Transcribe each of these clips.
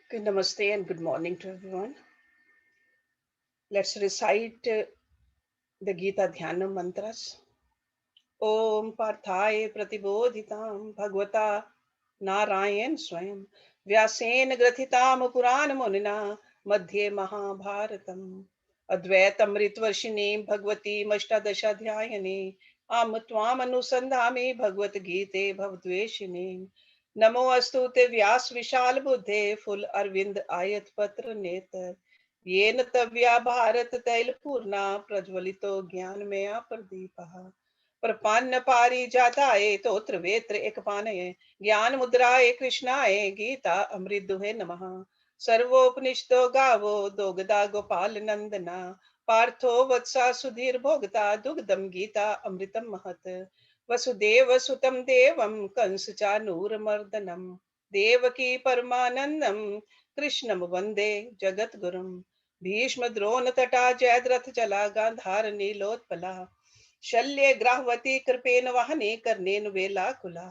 Good namaste and good morning to everyone. Let's recite the Gita Dhyana mantras. Om Parthaye Pratibodhitam Bhagavata Narayan Swayam Vyasen Grathitam Puran Munina Madhye Mahabharatam Advaitam Ritvarshinim Bhagavati Mashtadashadhyayane Am Tvam Anusandhami Bhagavad Gite Bhavdveshine Namo Astute Vyas Vishal Buddhe Full Arvind Ayat Patra Netar Yen Tavya Bharat Tail Purna Prajvalito Gyan Maya Pardeepaha प्रपन्न पारी जाताये तोत्र वेत्र एक पानये ज्ञान मुद्राये कृष्णाये गीता अमृत दुहे नमः सर्वोपनिषदो गावो दोगदा गोपाल नंदना पार्थो वत्सा सुधीर भोगता दुग्धम गीता अमृतम महत वसुदेव सुतम देवम कंस चानूर मर्दनम देवकी परमानंदम कृष्णम वंदे जगत गुरुम भीष्म द्रोण तटा जयद्रथ चला गांधार नीलोत्पला शल्य ग्राहवती कृपेन वहने कर्णेन वेला कुला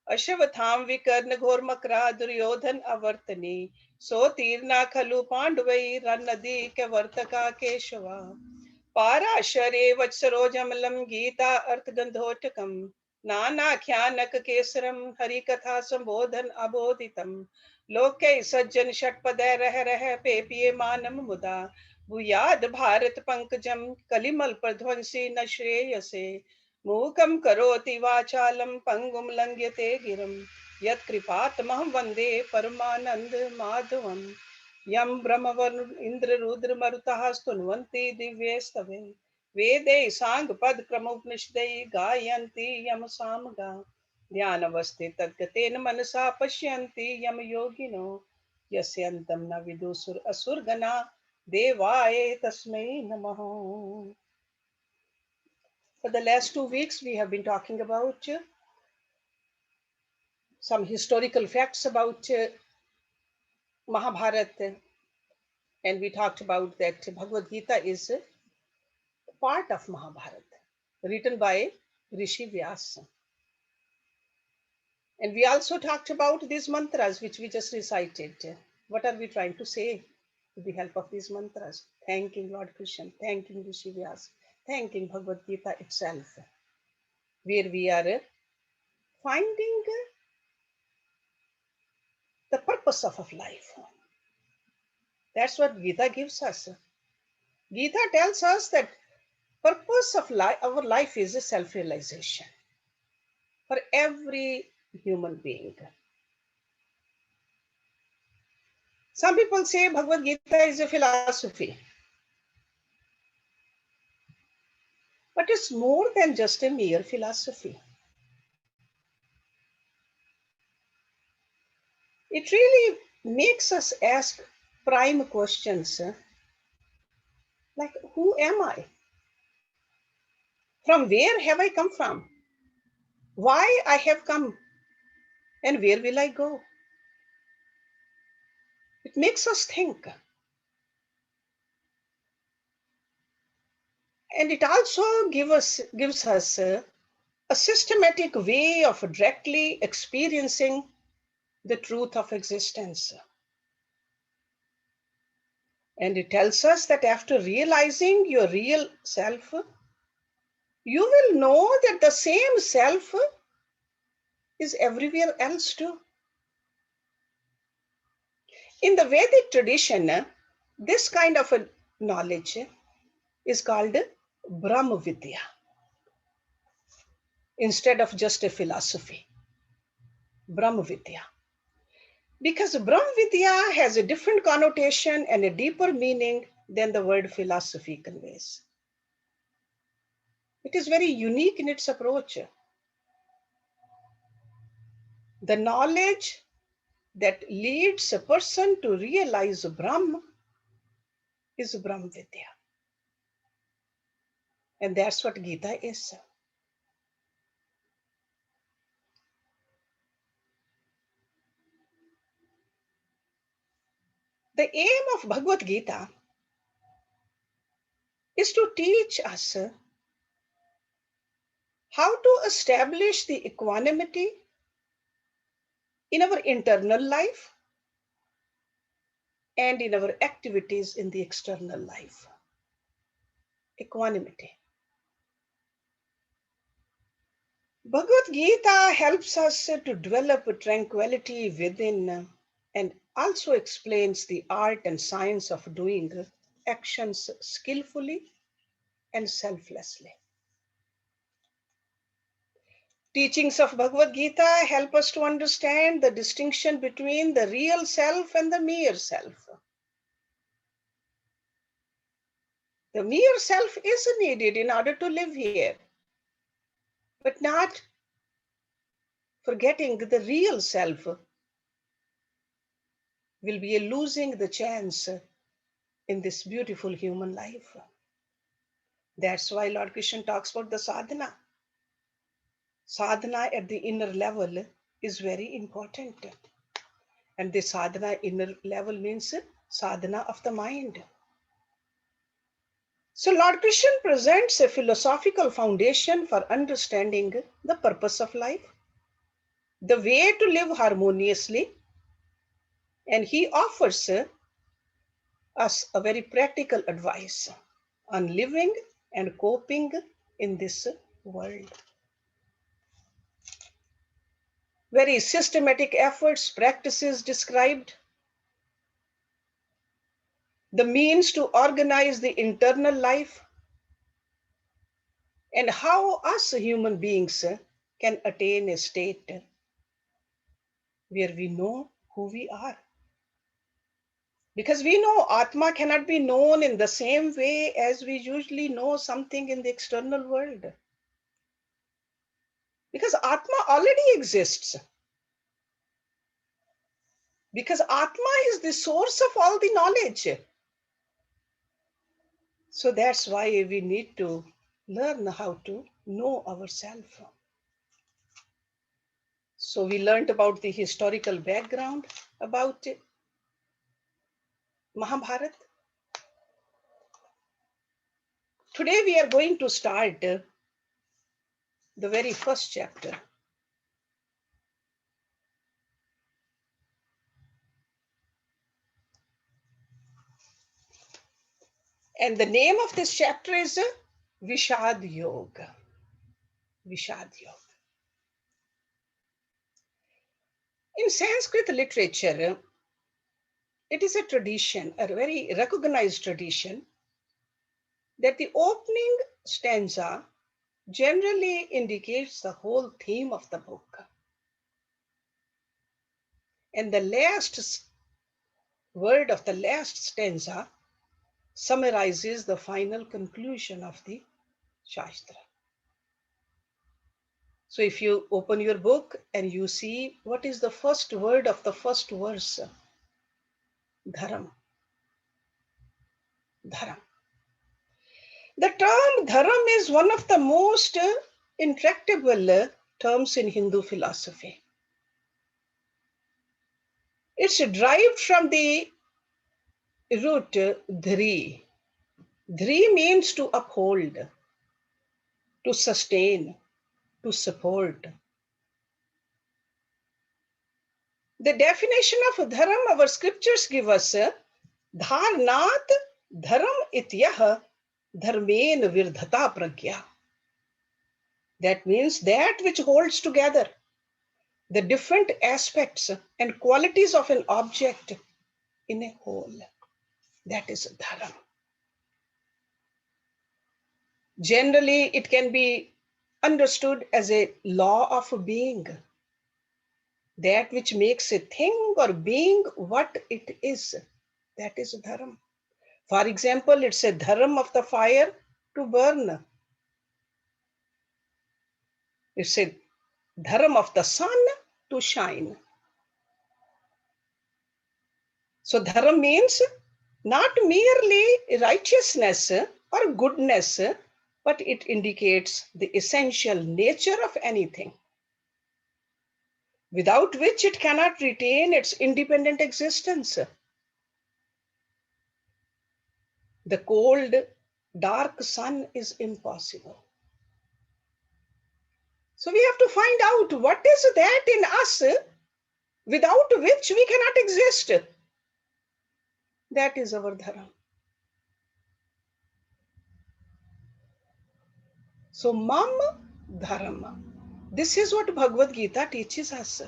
अश्वत्थाम विकर्ण घोर मकरा दुर्योधन अवर्तने सोतीर्णा खलु पांडवै रन्नदी के वर्तका केशवा पाराशरे वत्सरोजमलं गीता अर्थगंधोटकम नानाख्यानक केसरम हरि कथा संबोधन अबोधितम लोके सज्जन षटपदय रह पेपिये मानम मुदा भूयाद भारत पंकजम कलिमल प्रध्वंसी न श्रेयसे मूकं करोति वाचालं पंगुम लंघ्यते गिरम यत्कृपातमहं वन्दे परमानंद माधवम यं ब्रह्मवरुण इंद्र रुद्र मरुतः स्तुन्वन्ति दिव्ये स्तवे वेदे सांगपद क्रमोपनिषदै गायन्ति यम सामगा ध्यानवस्थे तद्गतेन मनसा पश्यन्ति यम योगिनो यस्यन्तं न विदुसुर असुरगणा देवाय तस्मै नमः. For the last 2 weeks, we have been talking about some historical facts about Mahabharata, and we talked about that Bhagavad Gita is part of Mahabharata, written by Rishi Vyasa. And we also talked about these mantras which we just recited. What are we trying to say with the help of these mantras? Thanking Lord Krishna, thanking Rishi Vyasa, thanking Bhagavad Gita itself, where we are finding the purpose of life. That's what Gita gives us. Gita tells us that purpose of our life is a self-realization for every human being. Some people say Bhagavad Gita is a philosophy, but it's more than just a mere philosophy. It really makes us ask prime questions like, who am I? From where have I come from? Why I have come? And where will I go? It makes us think. And it also gives us a systematic way of directly experiencing the truth of existence. And it tells us that after realizing your real self, you will know that the same self is everywhere else too. In the Vedic tradition, this kind of a knowledge is called Brahma Vidya instead of just a philosophy. Brahma Vidya. Because Brahma Vidya has a different connotation and a deeper meaning than the word philosophy conveys. It is very unique in its approach. The knowledge that leads a person to realize Brahma is Brahma Vidya. And that's what Gita is. The aim of Bhagavad Gita is to teach us how to establish the equanimity in our internal life and in our activities in the external life. Equanimity. Bhagavad Gita helps us to develop tranquility within and also explains the art and science of doing actions skillfully and selflessly. Teachings of Bhagavad Gita help us to understand the distinction between the real self and the mere self. The mere self is needed in order to live here, but not forgetting the real self will be losing the chance in this beautiful human life. That's why Lord Krishna talks about the sadhana. Sadhana at the inner level is very important. And the sadhana inner level means sadhana of the mind. So Lord Krishna presents a philosophical foundation for understanding the purpose of life, the way to live harmoniously, and he offers us a very practical advice on living and coping in this world. Very systematic efforts, practices described, the means to organize the internal life, and how us human beings can attain a state where we know who we are. Because we know Atma cannot be known in the same way as we usually know something in the external world. Because Atma already exists. Because Atma is the source of all the knowledge. So that's why we need to learn how to know ourselves. So we learned about the historical background about Mahabharata. Today we are going to start the very first chapter. And the name of this chapter is Vishad Yoga. Vishad Yoga. In Sanskrit literature, it is a tradition, a very recognized tradition, that the opening stanza generally indicates the whole theme of the book. And the last word of the last stanza summarizes the final conclusion of the Shastra. So if you open your book and you see what is the first word of the first verse, dharam. Dharam. The term dharam is one of the most intractable terms in Hindu philosophy. It's derived from the root dhri. Dhri means to uphold, to sustain, to support. The definition of dharam our scriptures give us dharnat dharam ityah dharmen virdhata pragya. That means that which holds together the different aspects and qualities of an object in a whole. That is dharam. Generally, it can be understood as a law of being, that which makes a thing or being what it is. That is dharam. For example, it's a dharam of the fire to burn. It's a dharam of the sun to shine. So dharam means not merely righteousness or goodness, but it indicates the essential nature of anything, without which it cannot retain its independent existence. The cold, dark sun is impossible. So we have to find out what is that in us without which we cannot exist. That is our dharma. So mam dharma. This is what Bhagavad Gita teaches us.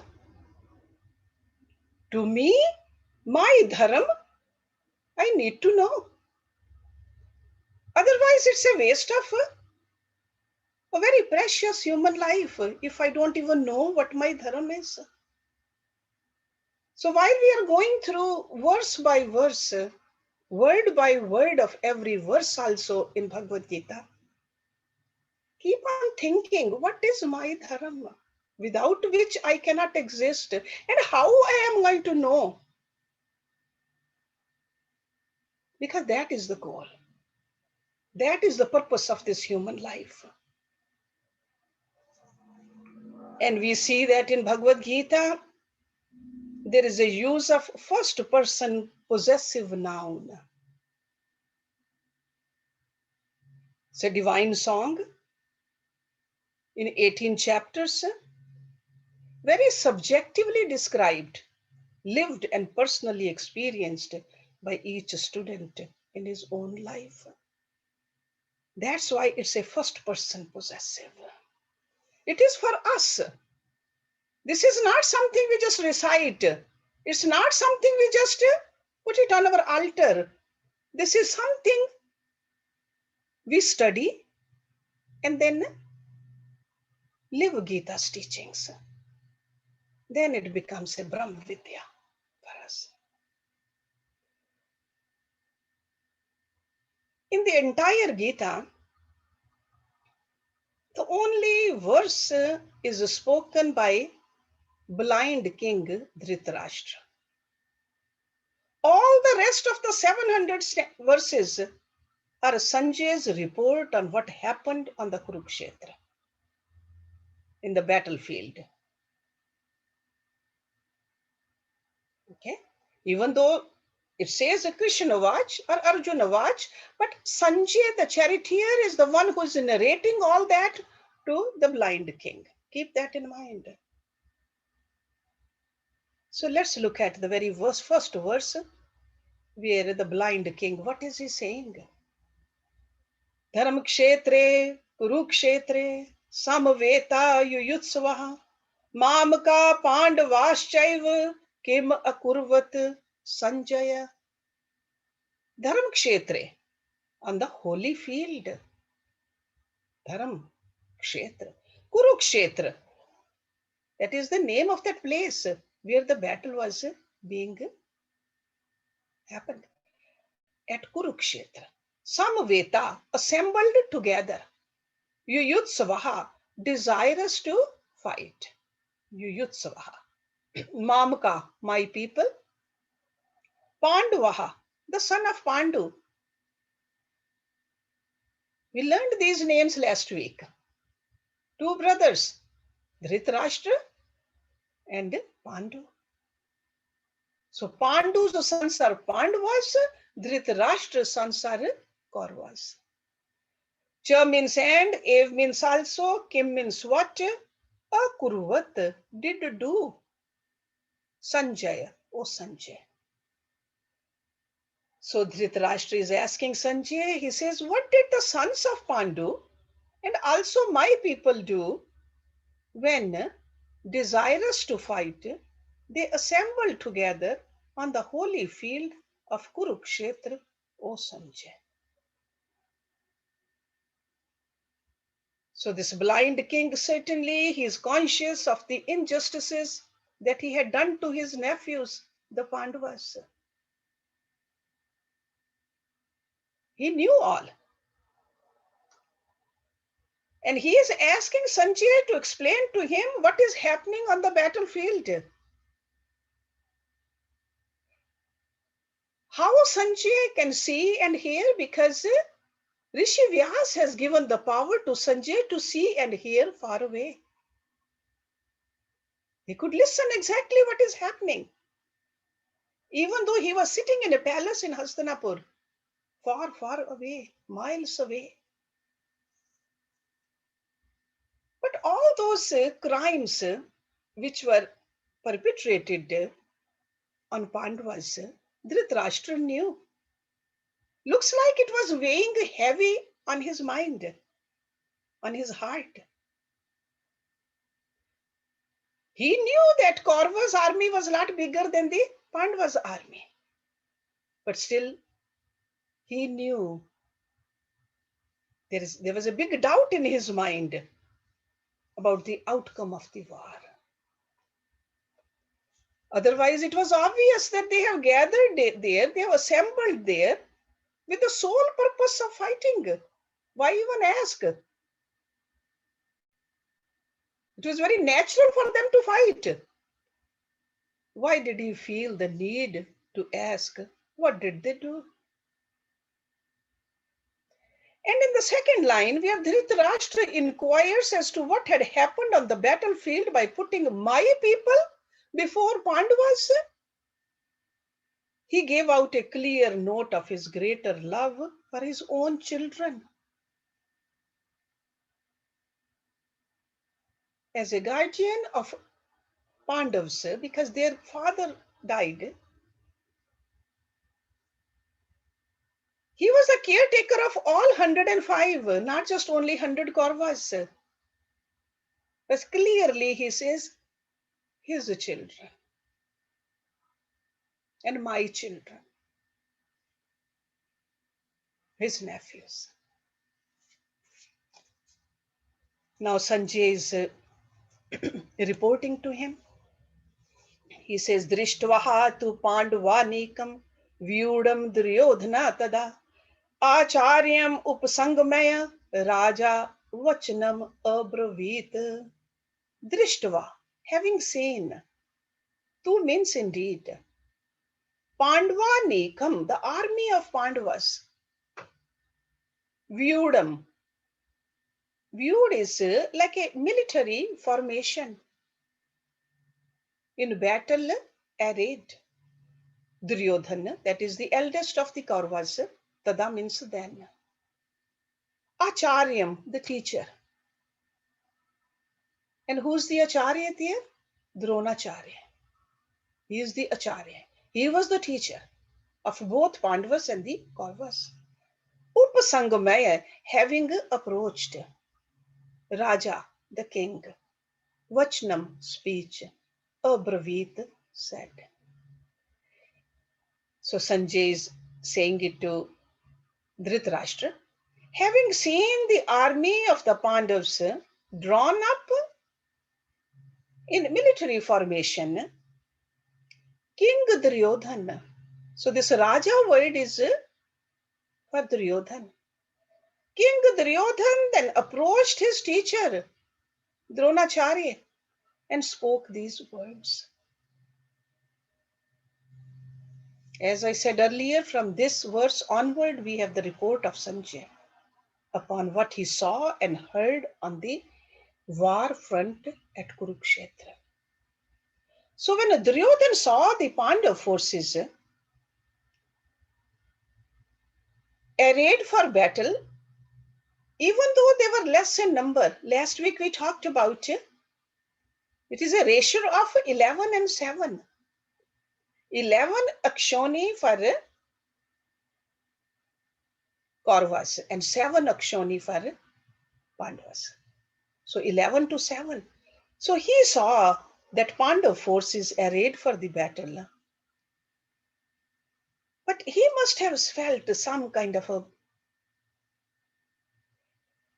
To me, my dharma, I need to know. Otherwise, it's a waste of a very precious human life if I don't even know what my dharma is. So while we are going through verse by verse, word by word of every verse also in Bhagavad Gita, keep on thinking, what is my dharma? Without which I cannot exist. And how I am going to know? Because that is the goal. That is the purpose of this human life. And we see that in Bhagavad Gita, there is a use of first person possessive noun. It's a divine song in 18 chapters, very subjectively described, lived and personally experienced by each student in his own life. That's why it's a first person possessive. It is for us. This is not something we just recite. It's not something we just put it on our altar. This is something we study and then live Gita's teachings. Then it becomes a Brahma Vidya for us. In the entire Gita, the only verse is spoken by blind king Dhritarashtra. All the rest of the 700 verses are Sanjay's report on what happened on the Kurukshetra, in the battlefield. Okay? Even though it says Krishna watch or Arjuna watch, but Sanjay, the charioteer, is the one who is narrating all that to the blind king. Keep that in mind. So let's look at the very first verse where the blind king, what is he saying? Dharma kshetre, kurukshetre, samveta yuyutsvaha, mamka pandavaschaiva, kim akurvat Sanjaya. Dharma kshetre, on the holy field. Dharma kshetra. Kurukshetra, that is the name of that place where the battle was being happened. At Kurukshetra. Samveta, assembled together. Yuyutsvaha, desirous to fight. Yuyutsvaha. Mamka, my people. Pandavaha, the son of Pandu. We learned these names last week. Two brothers, Dhritarashtra and Pandu. So Pandu's sons are Pandavas, Dhritarashtra's sons are Kauravas. Cha means and, Ev means also, Kim means what? Akurvat, did do. Sanjaya, O Sanjay. So Dhritarashtra is asking Sanjay, he says, what did the sons of Pandu and also my people do when, desirous to fight, they assembled together on the holy field of Kurukshetra, O Sanjay? So this blind king, certainly he is conscious of the injustices that he had done to his nephews, the Pandavas. He knew all. And he is asking Sanjay to explain to him what is happening on the battlefield. How Sanjay can see and hear? Because Rishi Vyas has given the power to Sanjay to see and hear far away. He could listen exactly what is happening, even though he was sitting in a palace in Hastinapur, far, far away, miles away. But all all those crimes which were perpetrated on Pandavas, Dhritarashtra knew. Looks like it was weighing heavy on his mind, on his heart. He knew that Kaurava's army was a lot bigger than the Pandavas' army. But still, he knew there was a big doubt in his mind about the outcome of the war. Otherwise, it was obvious that they have gathered there, they have assembled there with the sole purpose of fighting. Why even ask? It was very natural for them to fight. Why did he feel the need to ask? What did they do? And in the second line, where Dhritarashtra inquires as to what had happened on the battlefield by putting my people before Pandavas, he gave out a clear note of his greater love for his own children. As a guardian of Pandavas, because their father died, he was a caretaker of all 105, not just only 100 Kauravas. But clearly he says, his children and my children, his nephews. Now Sanjay is reporting to him. He says, Drishtvaha tu Panduvanikam Vyudam Duryodhana tada Acharyam Upsangamaya Raja Vachanam Abravit. Drishtva, having seen, tu means indeed. Panduvanikam, the army of Pandavas. Vyudam. Vyud is like a military formation. In battle, arrayed. Duryodhana, that is the eldest of the Kauravas, tada means then. Acharyam, the teacher. And who's the Acharya there? Dronacharya. He is the Acharya. He was the teacher of both Pandavas and the Kauravas. Upasangamaya, having approached Raja, the king, Vachanam, speech, Abravit, said. So Sanjay is saying it to Dhritarashtra. Having seen the army of the Pandavas drawn up in military formation, King Duryodhana. So this Raja word is for Duryodhana. King Duryodhana then approached his teacher, Dronacharya, and spoke these words. As I said earlier, from this verse onward, we have the report of Sanjay upon what he saw and heard on the war front at Kurukshetra. So when Duryodhana saw the Pandav forces arrayed for battle, even though they were less in number, last week we talked about it is a ratio of 11 and 7. 11 Akshoni for Kauravas and 7 Akshoni for Pandavas. So 11 to 7. So he saw that Pandav forces arrayed for the battle. But he must have felt some kind of a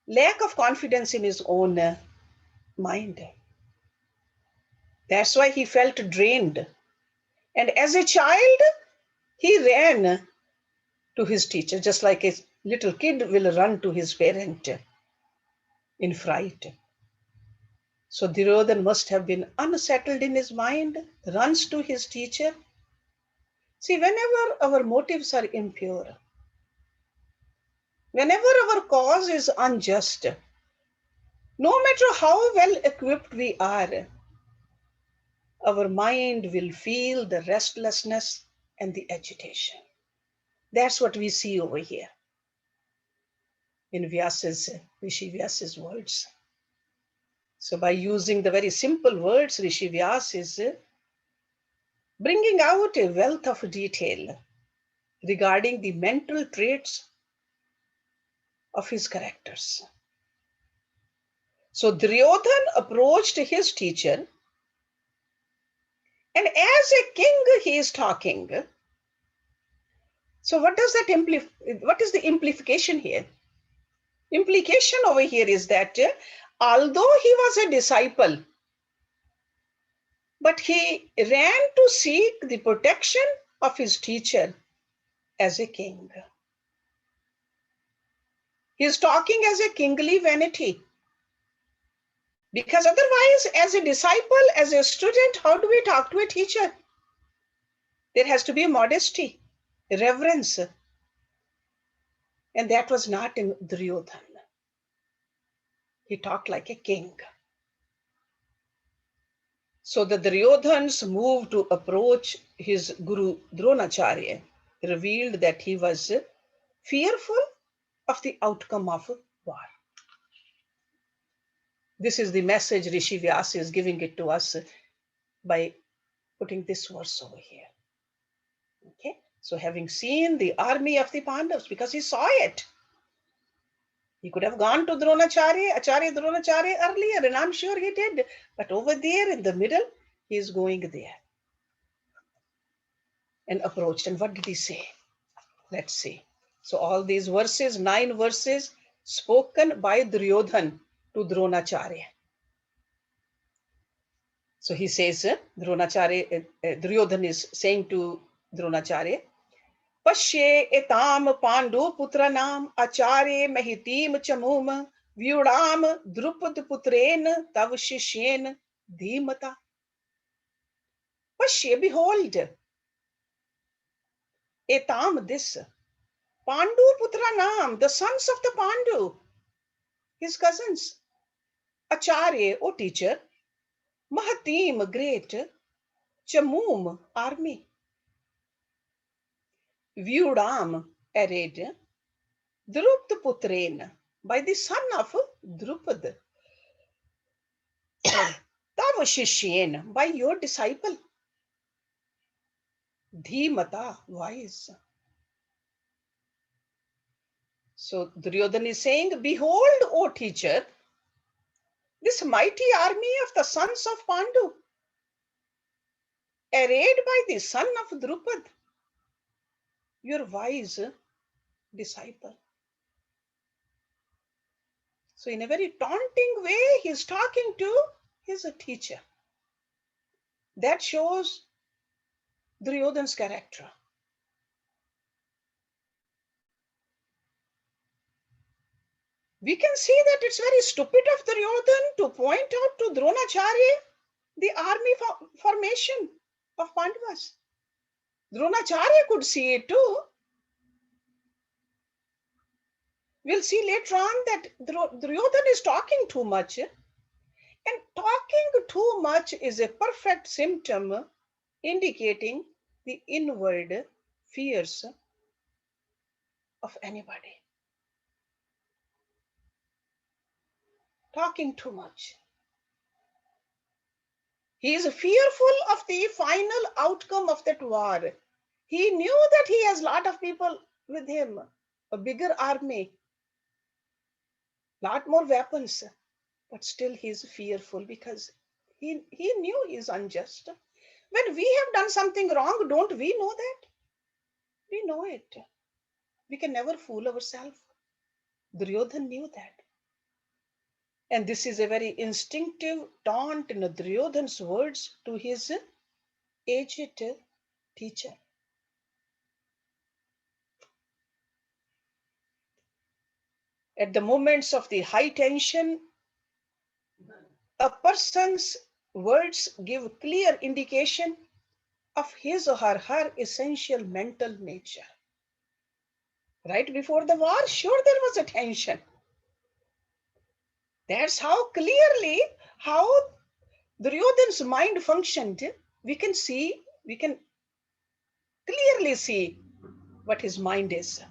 lack of confidence in his own mind. That's why he felt drained. And as a child, he ran to his teacher, just like a little kid will run to his parent in fright. So Duryodhana must have been unsettled in his mind, runs to his teacher. See, whenever our motives are impure, whenever our cause is unjust, no matter how well equipped we are, our mind will feel the restlessness and the agitation. That's what we see over here in Rishi Vyasa's words. So by using the very simple words, Rishi Vyas is bringing out a wealth of detail regarding the mental traits of his characters. So Duryodhan approached his teacher, and as a king he is talking. So what does that what is the implication here? Implication over here is that although he was a disciple, but he ran to seek the protection of his teacher as a king. He is talking as a kingly vanity. Because otherwise, as a disciple, as a student, how do we talk to a teacher? There has to be modesty, reverence. And that was not in Duryodhan. He talked like a king. So the Duryodhan's move to approach his Guru Dronacharya revealed that he was fearful of the outcome of war. This is the message Rishi Vyas is giving it to us by putting this verse over here. Okay, so having seen the army of the Pandavas, because he saw it, he could have gone to Acharya Dronacharya earlier, and I'm sure he did. But over there in the middle, he is going there and approached. And what did he say? Let's see. So all these verses, 9 verses, spoken by Duryodhan to Dronacharya. So he says, Duryodhan is saying to Dronacharya, Pashye etam pandu putranam acharye mahitim chamum vyudam drupad putren tav shishyen dhimata. Pashye, behold, etam, this, Pandu putranam, the sons of the Pandu, his cousins, acharye, O teacher, mahatim, great, chamum, army, vyudam, arrayed, Drupad putren, by the son of Drupad, tav shishyen, by your disciple, dhimata, wise. So Duryodhan is saying, behold, O teacher, this mighty army of the sons of Pandu, arrayed by the son of Drupad, your wise disciple. So in a very taunting way, he's talking to his teacher. That shows Duryodhan's character. We can see that it's very stupid of Duryodhan to point out to Dronacharya the army formation of Pandavas. Dronacharya could see it too. We'll see later on that Duryodhan is talking too much. And talking too much is a perfect symptom indicating the inward fears of anybody. Talking too much. He is fearful of the final outcome of that war. He knew that he has a lot of people with him, a bigger army, lot more weapons, but still he is fearful because he knew he is unjust. When we have done something wrong, don't we know that? We know it. We can never fool ourselves. Duryodhan knew that. And this is a very instinctive taunt in Duryodhan's words to his aged teacher. At the moments of the high tension, a person's words give clear indication of his or her essential mental nature. Right before the war, sure, there was a tension. That's how clearly how Duryodhan's mind functioned. We can clearly see what his mind is.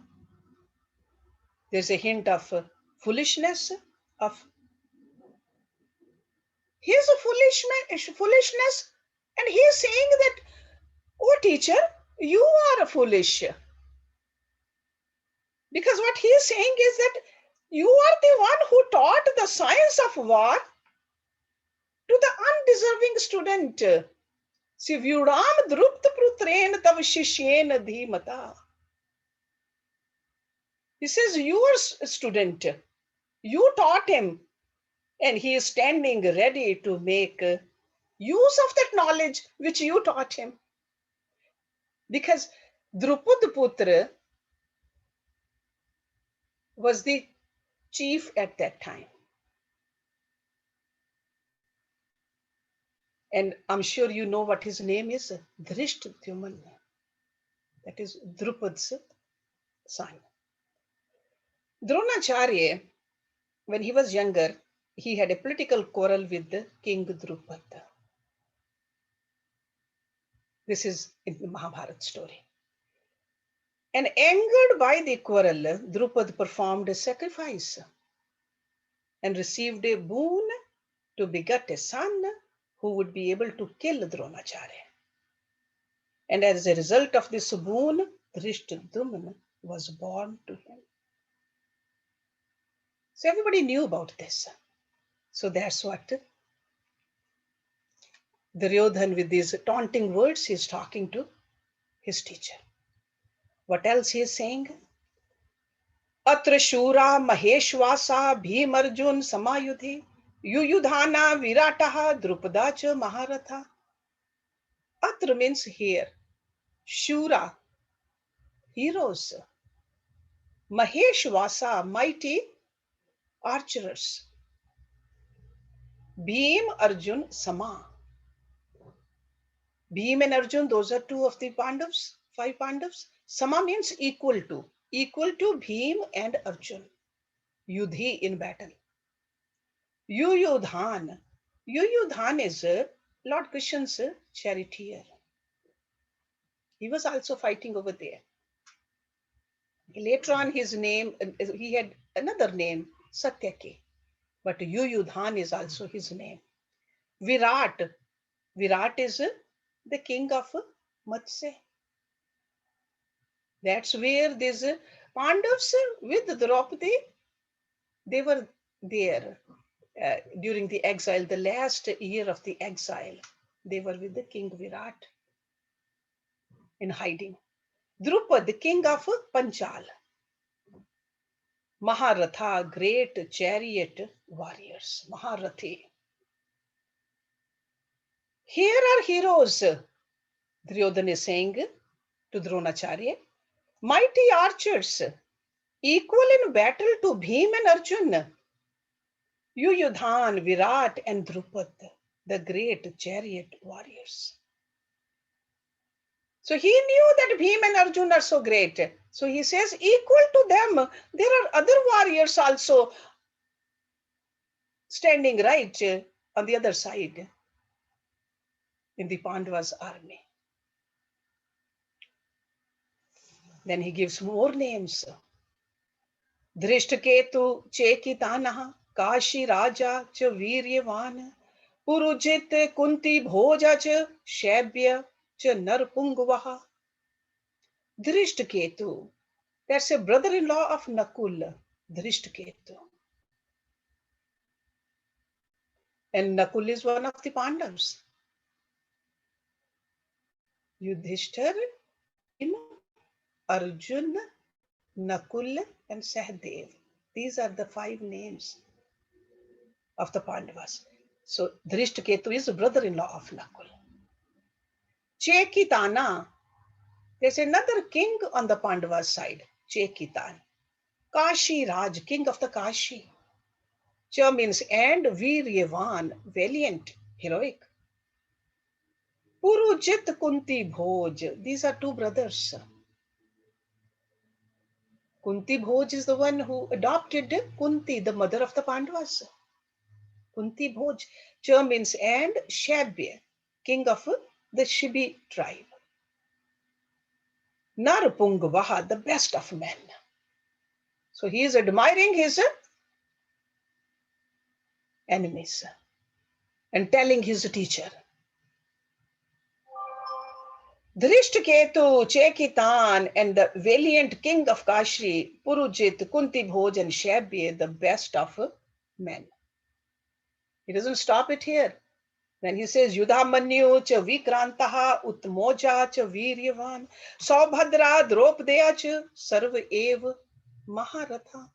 There's a hint of foolishness, of foolishness. And he is saying that, oh teacher, you are foolish. Because what he is saying is that you are the one who taught the science of war to the undeserving student. Sivyuram drupta prutren tav shishyen dhimata. He says, your student, you taught him, and he is standing ready to make use of that knowledge which you taught him. Because Drupad Putra was the chief at that time. And I'm sure you know what his name is, Drishtadyuman. That is Drupad's son. Dronacharya, when he was younger, he had a political quarrel with King Drupad. This is in the Mahabharata story. And angered by the quarrel, Drupad performed a sacrifice and received a boon to beget a son who would be able to kill Dronacharya. And as a result of this boon, Drishtadyumna was born to him. So everybody knew about this. So that's what Duryodhan, with these taunting words, he is talking to his teacher. What else he is saying? Atra Shura Maheshwasa Bhim Arjun Samayudhi Yuyudhana Virataha Drupadacha Maharatha. Atra means here. Shura, heroes. Maheshwasa, mighty archers. Bhim, Arjun, Sama. Bhim and Arjun, those are two of the Pandavas, 5 Pandavas. Sama means equal to Bhim and Arjun. Yudhi, in battle. Yuyudhan. Yuyudhan is Lord Krishna's charioteer. He was also fighting over there. Later on, his name, he had another name, Satyaki. But Yuyudhan is also his name. Virat. Virat is the king of Matsya. That's where these Pandavas with Draupadi, they were there during the exile, the last year of the exile. They were with the king Virat in hiding. Drupad, the king of Panchal. Maharatha, great chariot warriors. Maharathi. Here are heroes, Duryodhana is saying to Dronacharya. Mighty archers, equal in battle to Bhim and Arjun. Yuyudhan, Virat and Drupad, the great chariot warriors. So he knew that Bhim and Arjun are so great. So he says, equal to them, there are other warriors also standing right on the other side in the Pandavas' army. Then he gives more names. Drishtaketu Chekitanaha, Kashi Raja Cha Viryavan, Purujit Kunti Bhoja Cha Shabya Cha Narpungvaha. Drishtaketu, that's a brother-in-law of Nakul, Drishtaketu. And Nakul is one of the Pandavas. Yudhishthir, Arjun, Nakul and Sahadev. These are the 5 names of the Pandavas. So Drishtaketu is the brother-in-law of Nakul. Chekitana, there's another king on the Pandavas side, Chekitan. Kashi Raj, king of the Kashi. Cha means and, Viryavan, valiant, heroic. Purujit Kunti Bhoj, these are 2 brothers. Kunti Bhoj is the one who adopted Kunti, the mother of the Pandavas. Kunti Bhoj. Cha means and, Shabya, king of the Shibi tribe. Narpungvaha, the best of men. So he is admiring his enemies. and telling his teacher, Dhrishtaketu, Chekitan, and the valiant king of Kashri, Purujit, Kunti Bhoj, and Shabye, the best of men. He doesn't stop it here. Then he says, Yudhamanyu cha Vikrantaha Utmoja cha Viryavan Saubhadra Dropdeya cha Sarva Ev Maharatha.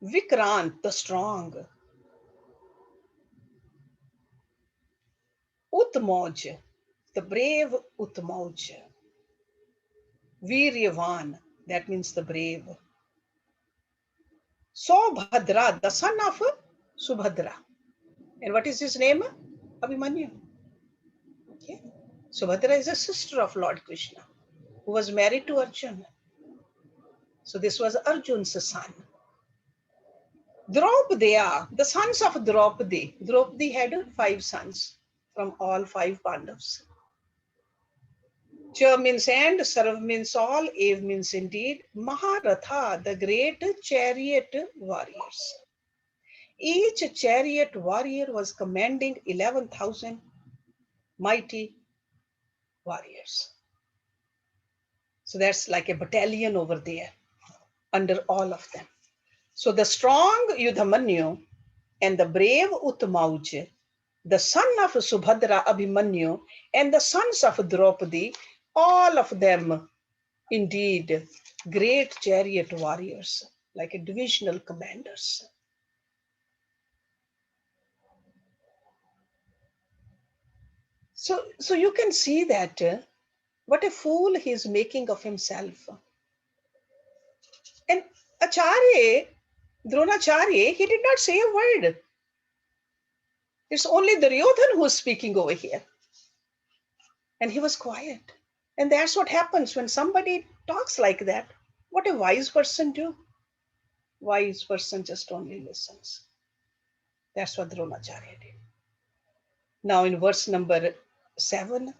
Vikrant, the strong. Utmoj, the brave Utmoj. Viryavan, that means the brave. Saubhadra, the son of Subhadra. And what is his name? Abhimanyu. Okay. Subhadra is a sister of Lord Krishna who was married to Arjun. So this was Arjun's son. Draupadya, the sons of Draupadi. Draupadi had 5 sons from all 5 Pandavas. Cha means and, Sarv means all, Ev means indeed. Maharatha, the great chariot warriors. Each chariot warrior was commanding 11,000 mighty warriors. So that's like a battalion over there under all of them. So the strong Yudhamanyu and the brave Uttamauj, the son of Subhadra Abhimanyu, and the sons of Draupadi, all of them indeed great chariot warriors, like a divisional commanders. So you can see that what a fool he is making of himself. And Acharya, Dronacharya, he did not say a word. It's only Duryodhan who is speaking over here. And he was quiet. And that's what happens when somebody talks like that. What a wise person do? Wise person just only listens. That's what Dronacharya did. Now in verse number 7,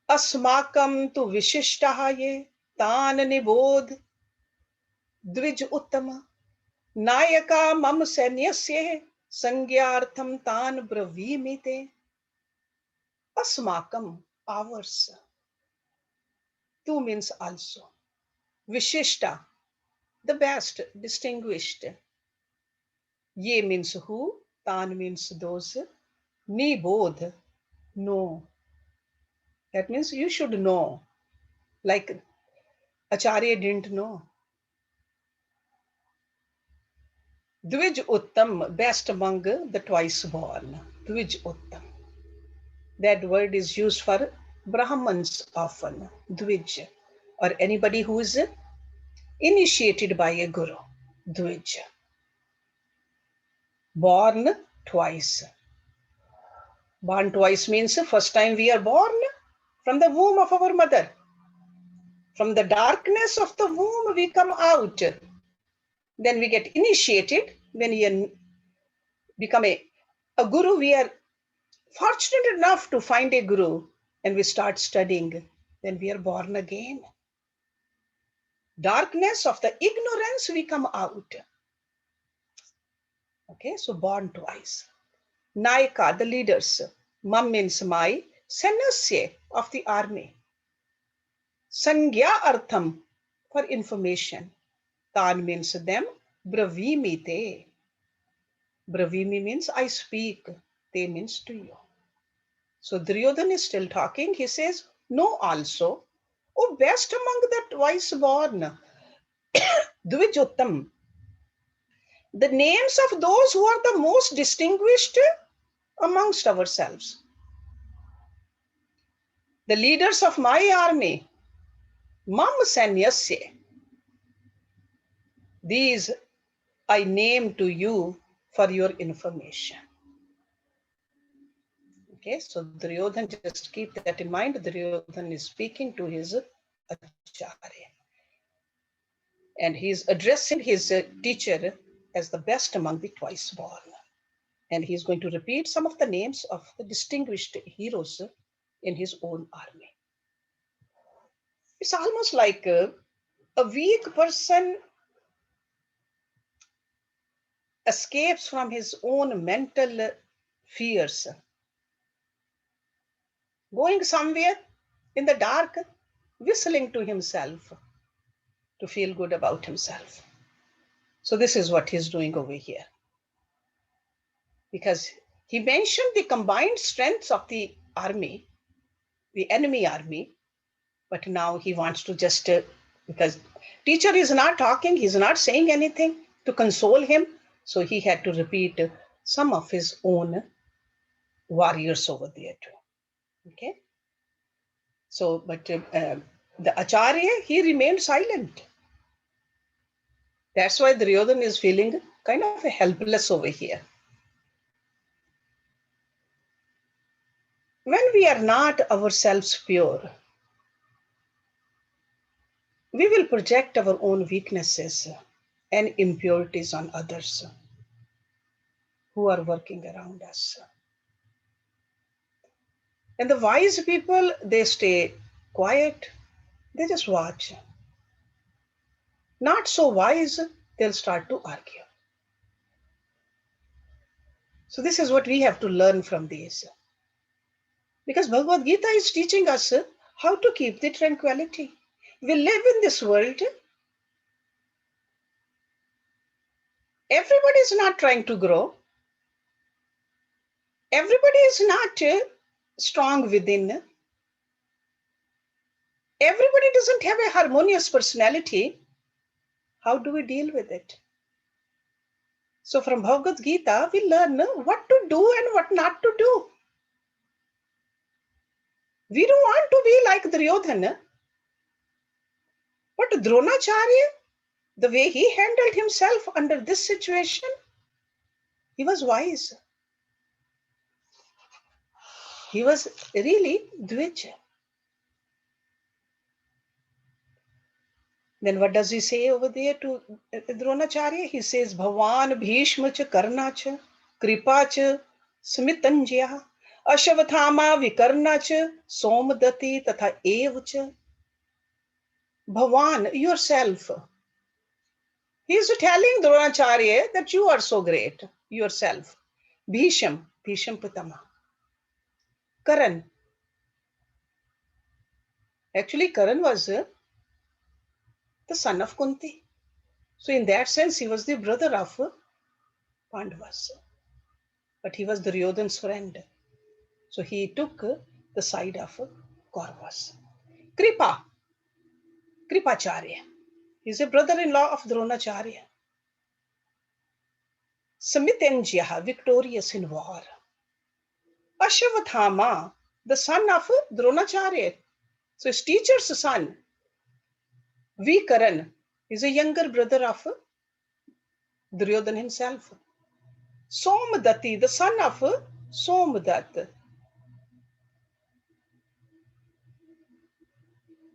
Asmakam tu vishishtaha ye tan nibodh dvij uttama nayaka mam sainyasya sangyartham tan bravimite. Asmakam, ours. Tu means also. Vishishta, the best, distinguished. Ye means who, tan means those. Nibodh, know. That means you should know. Like Acharya didn't know. Dvij Uttam, best among the twice born. Dvij Uttam. That word is used for Brahmins often. Dvij. Or anybody who is initiated by a guru. Dvij. Born twice. Born twice means first time we are born from the womb of our mother. From the darkness of the womb we come out. Then we get initiated. When we become a guru, we are fortunate enough to find a guru and we start studying. Then we are born again. Darkness of the ignorance we come out. Okay, so born twice. Naika, the leaders. Mam means my. Sanasya, of the army. Sangya artham, for information. Tan means them. Bravimi te. Bravimi means I speak. Te means to you. So Duryodhana is still talking. He says, no also. Oh, best among the twice born. Dvijottam. The names of those who are the most distinguished amongst ourselves. The leaders of my army. Mam Sanyasya. These I name to you for your information. Okay, so Duryodhan, just keep that in mind. Duryodhan is speaking to his Acharya. And he is addressing his teacher as the best among the twice born. And he is going to repeat some of the names of the distinguished heroes in his own army. It's almost like a weak person escapes from his own mental fears, going somewhere in the dark, whistling to himself to feel good about himself. So, this is what he's doing over here. Because he mentioned the combined strengths of the army, the enemy army, but now he wants to just, because teacher is not talking, he's not saying anything to console him, so he had to repeat some of his own warriors over there too. Okay, so but the Acharya, he remained silent. That's why Duryodhana is feeling kind of helpless over here. When we are not ourselves pure, we will project our own weaknesses and impurities on others who are working around us. And the wise people, they stay quiet, they just watch. Not so wise, they'll start to argue. So, this is what we have to learn from these. Because Bhagavad Gita is teaching us how to keep the tranquility. We live in this world. Everybody is not trying to grow. Everybody is not strong within. Everybody doesn't have a harmonious personality. How do we deal with it? So from Bhagavad Gita, we learn what to do and what not to do. We don't want to be like Duryodhana. But Dronacharya, the way he handled himself under this situation, he was wise. He was really Dvij. Then what does he say over there to Dronacharya? He says, Bhavan Bhishma cha Karna cha Kripa cha Smitanjya Ashavathama Vikarna cha Somdati Tatha Ev cha. Bhavan, yourself. He is telling Dronacharya that you are so great, yourself. Bhisham Pitama. Karan. Actually, Karan was the son of Kunti. So in that sense, he was the brother of Pandavas. But he was Duryodhana's friend. So he took the side of Kauravas. Kripacharya. He's a brother-in-law of Dronacharya. Samitenjya, victorious in war. Ashavathama, the son of Dronacharya. So his teacher's son. Vikaran is a younger brother of Duryodhana himself. Somdati, the son of Somdat.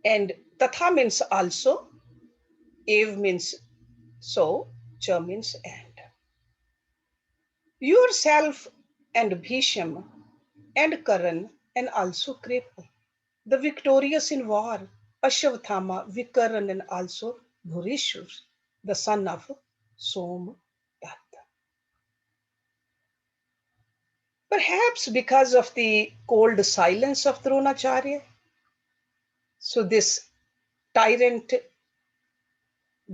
And Tatha means also, Ev means so, Cha means and. Yourself and Bhisham and Karan and also Kripa, the victorious in war, Ashavathama, Vikaran and also Bhurishur, the son of Somdat. Perhaps because of the cold silence of Dronacharya, so this tyrant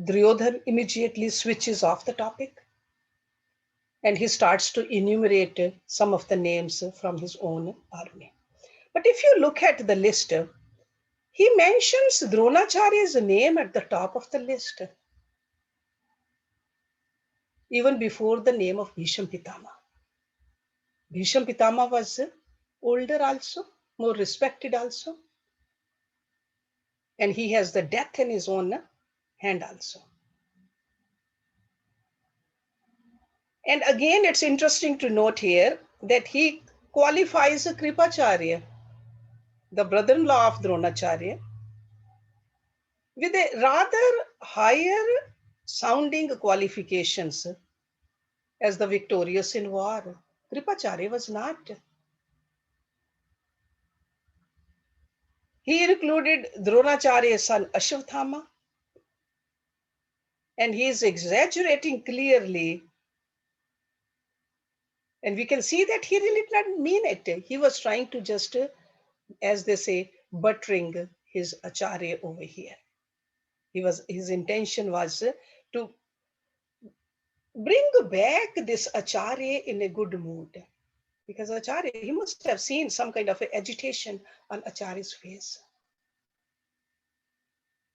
Duryodhana immediately switches off the topic and he starts to enumerate some of the names from his own army. But if you look at the list, he mentions Dronacharya's name at the top of the list, even before the name of Bhisham Pitama. Bhisham Pitama was older also, more respected also, and he has the death in his own hand also. And again, it's interesting to note here that he qualifies Kripacharya, the brother-in-law of Dronacharya, with a rather higher sounding qualifications as the victorious in war. Kripacharya was not. He included Dronacharya's son Ashwathama, and he is exaggerating clearly And we can see that he really did not mean it. He was trying to just, as they say, buttering his acharya over here. His intention was to bring back this acharya in a good mood. Because acharya, he must have seen some kind of agitation on acharya's face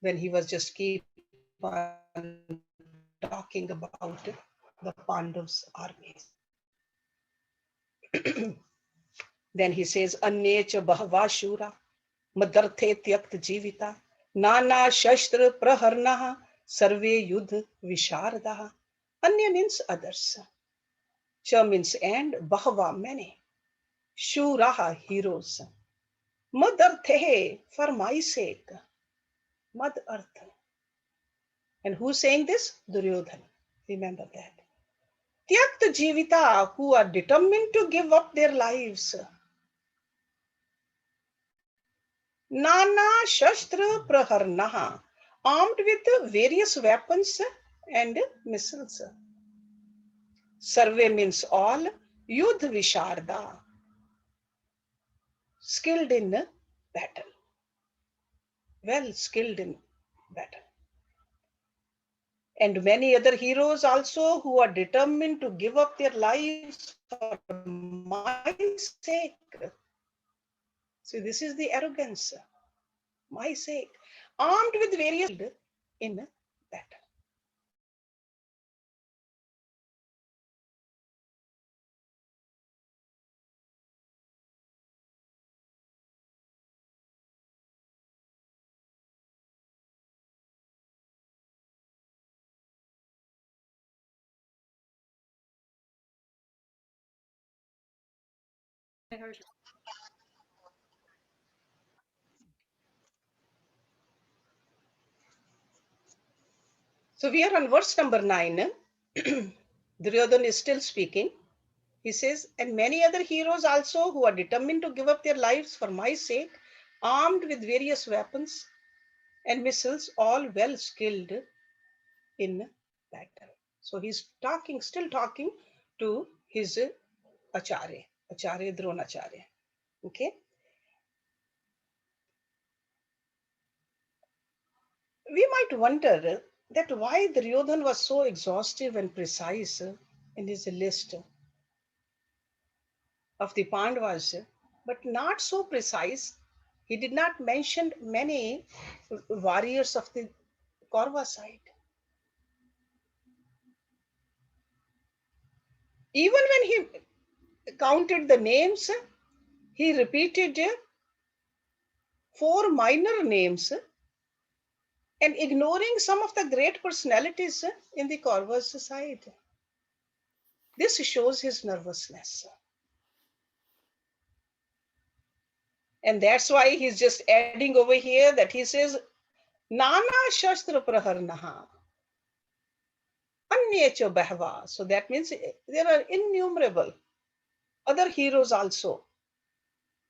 when he was just keep on talking about the Pandavs' armies. Then he says, Annecha bahava shura, madarthe tyakt jivita, nana shastra praharnaha, sarve yudh vishardaha. Anya means others. Cha means and, bahava many. Shuraha heroes. Madarthe for my sake. Mad artha. And who's saying this? Duryodhan. Remember that. Tyakta jivita, who are determined to give up their lives. Nana shastra praharnaha, armed with various weapons and missiles. Sarve means all. Yudh visharda, skilled in battle. Well skilled in battle. And many other heroes also who are determined to give up their lives for my sake. See, this is the arrogance. My sake. Armed with various in battle. So we are on verse number 9. Duryodhan is still speaking. He says, and many other heroes also who are determined to give up their lives for my sake, armed with various weapons and missiles, all well skilled in battle. So he's talking, still talking to his Acharya, Acharya Dronacharya. Okay. We might wonder that why Duryodhan was so exhaustive and precise in his list of the Pandavas, but not so precise. He did not mention many warriors of the Kaurva side. Even when he counted the names, he repeated 4 minor names and ignoring some of the great personalities in the Kaurva's side. This shows his nervousness. And that's why he's just adding over here that he says, Nana Shastra Praharnaha. Anyecha Bahva. So that means there are innumerable other heroes also,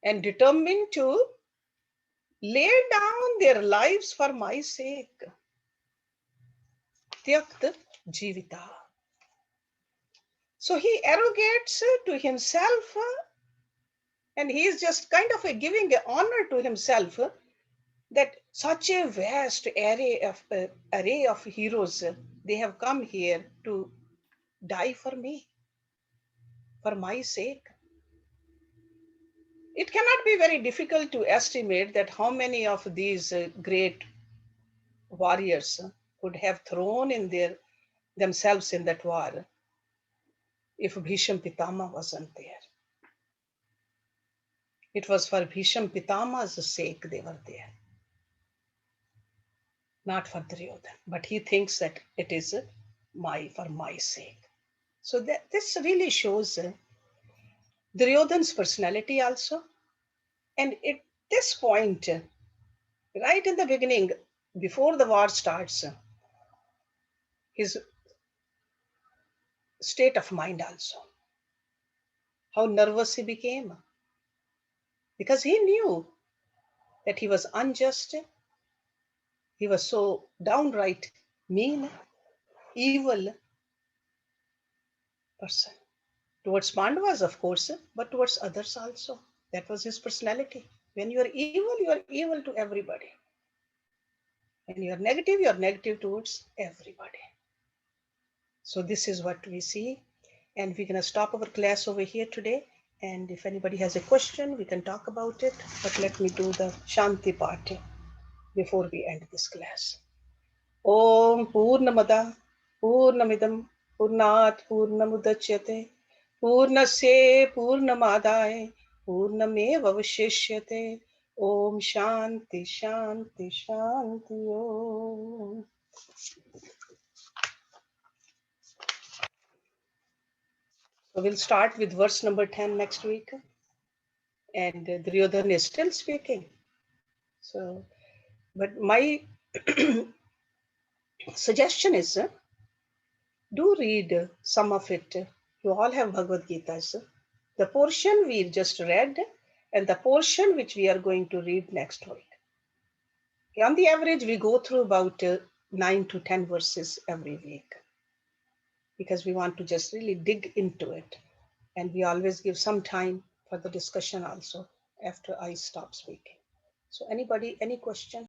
and determined to lay down their lives for my sake. Tyakt Jivita. So he arrogates to himself, and he is just kind of giving honor to himself that such a vast array of heroes, they have come here to die for me, for my sake. It cannot be very difficult to estimate that how many of these great warriors would have thrown in themselves in that war if Bhisham Pitama wasn't there. It was for Bhisham Pitama's sake they were there, not for Duryodhan. But he thinks that it is for my sake. So this really shows Duryodhan's personality also. And at this point, right in the beginning, before the war starts, his state of mind also, how nervous he became, because he knew that he was unjust, he was so downright mean, evil person. Towards Pandavas, of course, but towards others also. That was his personality. When you are evil to everybody. When you are negative towards everybody. So this is what we see. And we're going to stop our class over here today. And if anybody has a question, we can talk about it. But let me do the Shanti part before we end this class. Om Purnamada Purnamidam Purnat Purnamudachyate Purnasya Purnamadaya Purnameva Vashishyate Om Shanti Shanti Shanti Om. So we'll start with verse number 10 next week. And Duryodhana is still speaking. So, but my suggestion is do read some of it. You all have Bhagavad Gita. The portion we just read and the portion which we are going to read next week. On the average, we go through about 9 to 10 verses every week because we want to just really dig into it. And we always give some time for the discussion also after I stop speaking. So anybody, any question?